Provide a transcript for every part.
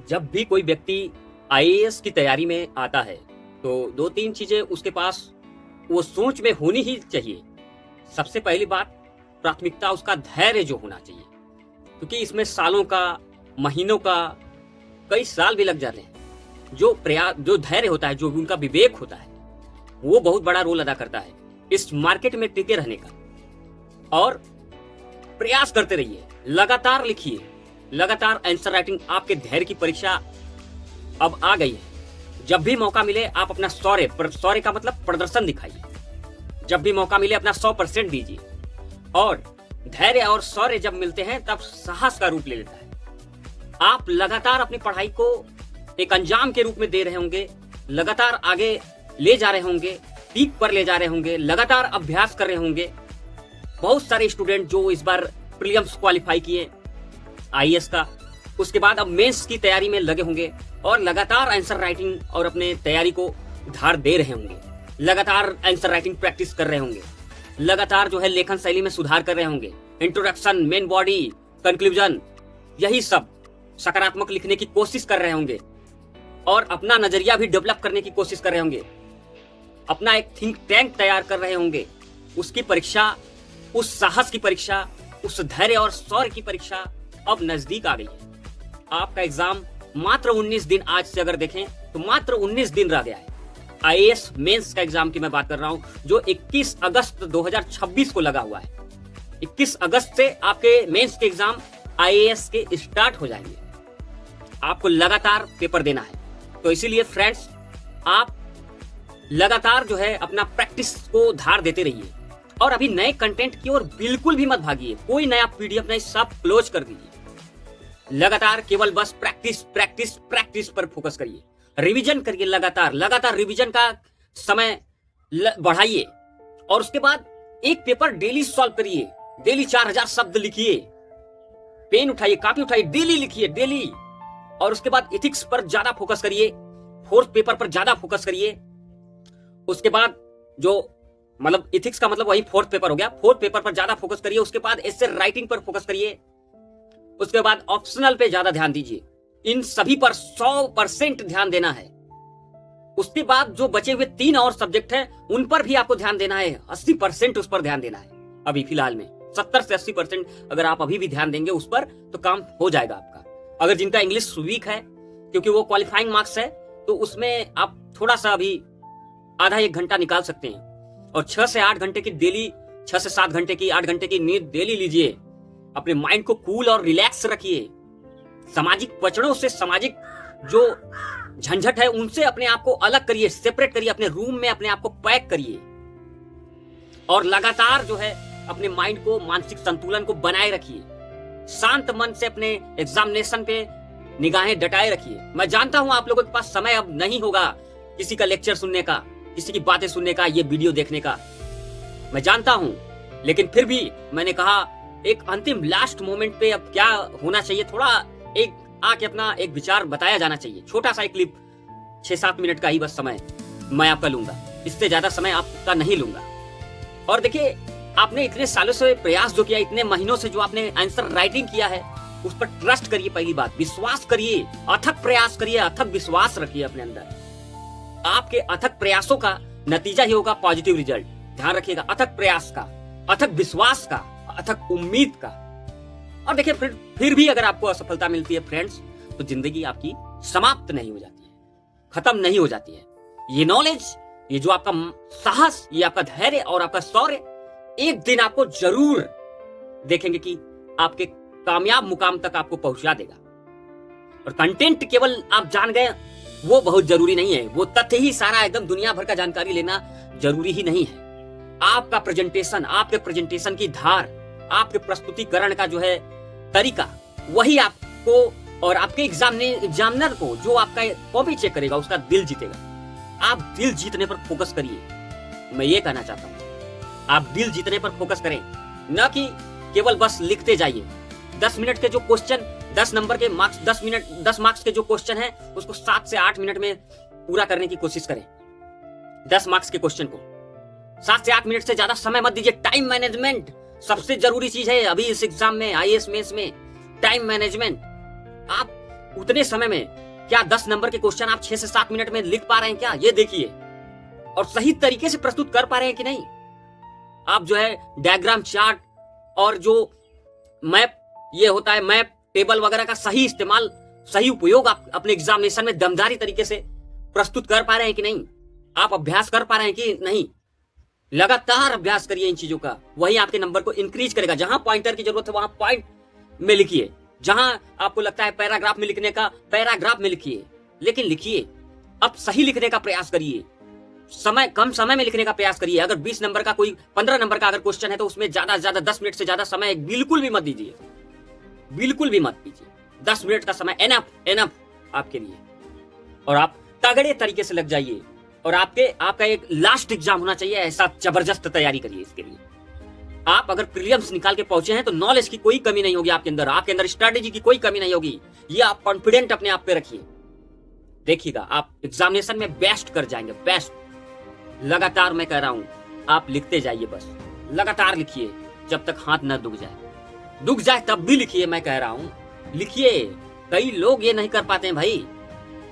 जब भी कोई व्यक्ति आईएएस की तैयारी में आता है तो दो तीन चीजें उसके पास वो सोच में होनी ही चाहिए। सबसे पहली बात, प्राथमिकता उसका धैर्य जो होना चाहिए, क्योंकि इसमें सालों का, महीनों का, कई साल भी लग जाते हैं। जो प्रयास, जो धैर्य होता है, जो भी उनका विवेक होता है, वो बहुत बड़ा रोल अदा करता है इस मार्केट में टिके रहने का। और प्रयास करते रहिए, लगातार लिखिए, लगातार आंसर राइटिंग। आपके धैर्य की परीक्षा अब आ गई है। जब भी मौका मिले आप अपना शौर्य का मतलब प्रदर्शन दिखाइए। जब भी मौका मिले अपना 100% दीजिए। और धैर्य और शौर्य जब मिलते हैं तब साहस का रूप ले लेता है। आप लगातार अपनी पढ़ाई को एक अंजाम के रूप में दे रहे होंगे, लगातार आगे ले जा रहे होंगे, पीक पर ले जा रहे होंगे, लगातार अभ्यास कर रहे होंगे। बहुत सारे स्टूडेंट जो इस बार प्रीलिम्स क्वालिफाई किए आईएएस का, उसके बाद अब मेंस की तैयारी में लगे होंगे और लगातार आंसर राइटिंग और अपने तैयारी को धार दे रहे होंगे, लगातार आंसर राइटिंग प्रैक्टिस कर रहे होंगे, लगातार जो है लेखन शैली में सुधार कर रहे होंगे, इंट्रोडक्शन, मेन बॉडी, कंक्लूजन, यही सब सकारात्मक लिखने की कोशिश कर रहे होंगे और अपना नजरिया भी डेवलप करने की कोशिश कर रहे होंगे, अपना एक थिंक टैंक तैयार कर रहे होंगे। उसकी परीक्षा, उस साहस की परीक्षा, उस धैर्य और शौर्य की परीक्षा अब नजदीक आ गई है। आपका एग्जाम मात्र 19 दिन, आज से अगर देखें तो मात्र 19 दिन रह गया है। आईएएस मेंस का एग्जाम की मैं बात कर रहा हूं, जो 21 अगस्त 2026 को लगा हुआ है। 21 अगस्त से आपके मेंस के एग्जाम आईएएस के स्टार्ट हो जाएंगे। आपको लगातार पेपर देना है, तो इसीलिए फ्रेंड्स आप लगातार जो है अपना प्रैक्टिस को धार देते रहिए और अभी नए कंटेंट की ओर बिल्कुल भी मत भागिए। कोई नया पीडीएफ नहीं, सब क्लोज कर दीजिए। लगातार केवल बस प्रैक्टिस प्रैक्टिस प्रैक्टिस पर फोकस करिए, रिवीजन करिए, लगातार रिवीजन का समय बढ़ाइए और उसके बाद एक पेपर डेली सॉल्व करिए। डेली 4000 शब्द लिखिए, पेन उठाइए, कॉपी उठाइए, डेली लिखिए, डेली। और उसके बाद इथिक्स पर ज्यादा फोकस करिए, फोर्थ पेपर पर ज्यादा फोकस करिए। उसके बाद जो मतलब इथिक्स का मतलब वही फोर्थ पेपर हो गया, फोर्थ पेपर पर ज्यादा फोकस करिए। उसके बाद एसे राइटिंग पर फोकस करिए। उसके बाद ऑप्शनल पे ज्यादा ध्यान दीजिए। इन सभी पर 100% ध्यान देना है। उसके बाद जो बचे हुए 3 और सब्जेक्ट हैं उन पर भी आपको ध्यान देना है। 80% उस पर ध्यान देना है। अभी फिलहाल में 70 से 80% अगर आप अभी भी ध्यान देंगे उस पर तो काम हो जाएगा आपका। अगर जिनका इंग्लिश वीक है, क्योंकि वो क्वालिफाइंग मार्क्स है, तो उसमें आप थोड़ा सा अभी आधा 1 घंटा निकाल सकते हैं और 6 से 8 घंटे की डेली, 6 से 7 घंटे की, 8 घंटे की नींद डेली लीजिए। अपने माइंड को कूल और रिलैक्स रखिए। सामाजिक पचड़ों से, सामाजिक जो झंझट है उनसे अपने आप को अलग करिए, सेपरेट करिए। अपने रूम में अपने आप को पैक करिए और लगातार जो है अपने माइंड को, मानसिक संतुलन को बनाए रखिए। शांत मन से अपने एग्जामिनेशन पे निगाहें डटाए रखिए। मैं जानता हूं आप लोगों के पास समय अब नहीं होगा किसी का लेक्चर सुनने का, किसी की बातें सुनने का, ये वीडियो देखने का, मैं जानता हूं। लेकिन फिर भी मैंने कहा एक अंतिम लास्ट मोमेंट पे अब क्या होना चाहिए, थोड़ा एक आके अपना एक विचार बताया जाना चाहिए। छोटा सा एक क्लिप, 6-7 मिनट का ही बस समय मैं आपका लूंगा, इससे ज्यादा समय आपका नहीं लूंगा। और देखिए, आपने इतने सालों से प्रयास जो किया, इतने महीनों से जो आपने आंसर राइटिंग किया है, उस पर ट्रस्ट करिए। पहली बात, विश्वास करिए, अथक प्रयास करिए, अथक विश्वास रखिए अपने अंदर। आपके अथक प्रयासों का नतीजा ही होगा पॉजिटिव रिजल्ट। ध्यान रखिएगा, अथक प्रयास का, अथक विश्वास का, अथक उम्मीद का। और देखिए, फिर भी अगर आपको असफलता मिलती है फ्रेंड्स, तो जिंदगी आपकी समाप्त नहीं हो जाती है, खत्म नहीं हो जाती है। ये नॉलेज, ये जो आपका साहस, ये आपका धैर्य और आपका शौर्य एक दिन आपको जरूर देखेंगे कि आपके कामयाब मुकाम तक आपको पहुंचा देगा। और कंटेंट केवल आप जान गए वो बहुत जरूरी नहीं है, वो तथ्य ही सारा एकदम दुनिया भर का जानकारी लेना जरूरी ही नहीं है। आपका प्रेजेंटेशन, आपके प्रेजेंटेशन की धार, आपके प्रस्तुतिकरण का जो है तरीका, वही आपको और आपके एग्जामिनर को, जो आपका कॉपी चेक करेगा, उसका दिल जीतेगा। आप दिल जीतने पर फोकस करिए। मैं ये कहना चाहता हूं, आप दिल जीतने पर फोकस करें, न कि केवल बस लिखते जाइए। 10 मिनट के जो क्वेश्चन, 10 नंबर के मार्क्स, 10 मार्क्स के जो क्वेश्चन है उसको 7 से 8 मिनट में पूरा करने की कोशिश करें। 10 मार्क्स के क्वेश्चन को 7 से 8 मिनट से ज्यादा समय मत दीजिए। टाइम मैनेजमेंट सबसे जरूरी चीज है अभी इस एग्जाम में, आईएएस मेंस में। टाइम मैनेजमेंट, आप उतने समय में क्या 10 नंबर के क्वेश्चन आप 6 से 7 मिनट में लिख पा रहे हैं क्या, ये देखिए। और सही तरीके से प्रस्तुत कर पा रहे हैं कि नहीं। आप जो है डायग्राम, चार्ट और जो मैप, ये होता है मैप, टेबल वगैरह का सही इस्तेमाल, सही उपयोग आप अपने एग्जामिनेशन में दमदारी तरीके से प्रस्तुत कर पा रहे हैं कि नहीं। आप अभ्यास कर पा रहे हैं कि नहीं। लगातार अभ्यास करिए इन चीजों का, वही आपके नंबर को इंक्रीज करेगा। जहां पॉइंटर की जरूरत है वहां पॉइंट में लिखिए, जहां आपको लगता है पैराग्राफ में लिखने का, पैराग्राफ में लिखिए, लेकिन लिखिए। अब सही लिखने का प्रयास करिए, कम समय में लिखने का प्रयास करिए। अगर 20 नंबर का कोई 15 नंबर का अगर क्वेश्चन है तो उसमें ज्यादा से ज्यादा 10 मिनट से ज्यादा समय बिल्कुल भी मत दीजिए, बिल्कुल भी मत दीजिए। 10 मिनट का समय एनफ आपके लिए। और आप तगड़े तरीके से लग जाइए। और आपका एक लास्ट एग्जाम होना चाहिए, ऐसा जबरदस्त तैयारी करिए इसके लिए। आप अगर प्रीलिम्स निकाल के पहुंचे हैं तो नॉलेज की कोई कमी नहीं होगी आपके अंदर स्ट्रेटेजी की कोई कमी नहीं होगी। ये आप कॉन्फिडेंट अपने आप पे रखिए, देखिएगा आप एग्जामिनेशन में बेस्ट कर जाएंगे, बेस्ट। लगातार मैं कह रहा हूं, आप लिखते जाइए, बस लगातार लिखिए जब तक हाथ न दुख जाए तब भी लिखिए। मैं कह रहा हूं लिखिए। कई लोग ये नहीं कर पाते हैं भाई,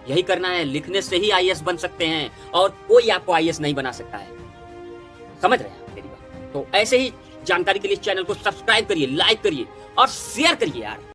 यही करना है। लिखने से ही आईएएस बन सकते हैं और कोई आपको आईएएस नहीं बना सकता है। समझ रहे हैं मेरी बात। तो ऐसे ही जानकारी के लिए चैनल को सब्सक्राइब करिए, लाइक करिए और शेयर करिए यार।